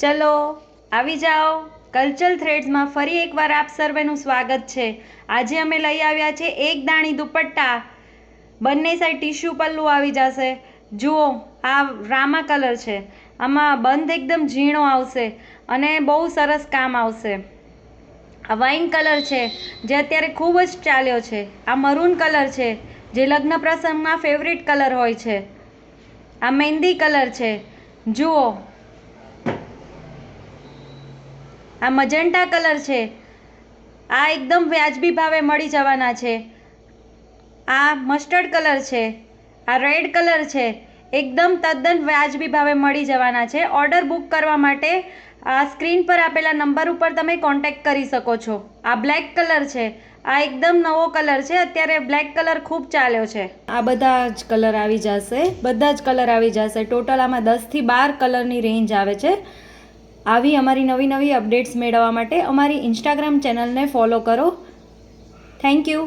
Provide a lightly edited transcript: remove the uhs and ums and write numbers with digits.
ચલો આવી જાઓ કલ્ચર થ્રેડ્સમાં ફરી એકવાર આપ સર્વેનું સ્વાગત છે। આજે અમે લઈ આવ્યા છે એક દાણી દુપટ્ટા, બંને સાઈડ ટીશ્યુ પલ્લું આવી જશે। જુઓ આ રામા કલર છે, આમાં બંધ એકદમ ઝીણો આવશે અને બહુ સરસ કામ આવશે। આ વાઇન કલર છે જે અત્યારે ખૂબ જ ચાલ્યો છે। આ મરૂન કલર છે જે લગ્ન પ્રસંગમાં ફેવરિટ કલર હોય છે। આ મહેંદી કલર છે, જુઓ આ મજન્ટા કલર છે, આ એકદમ વ્યાજબી ભાવે મળી જવાના છે। આ મસ્ટર્ડ કલર છે, આ રેડ કલર છે, એકદમ તદ્દન વ્યાજબી ભાવે મળી જવાના છે। ઓર્ડર બુક કરવા માટે આ સ્ક્રીન પર આપેલા નંબર ઉપર તમે કોન્ટેક્ટ કરી શકો છો। આ બ્લેક કલર છે, આ એકદમ નવો કલર છે, અત્યારે બ્લેક કલર ખૂબ ચાલ્યો છે। આ બધા જ કલર આવી જશે, બધા જ કલર આવી જશે। ટોટલ આમાં 10 થી 12 કલરની રેન્જ આવે છે। આવી અમારી નવી નવી અપડેટ્સ મેળવવા માટે અમારી ઇન્સ્ટાગ્રામ ચેનલને ફોલો કરો। Thank you.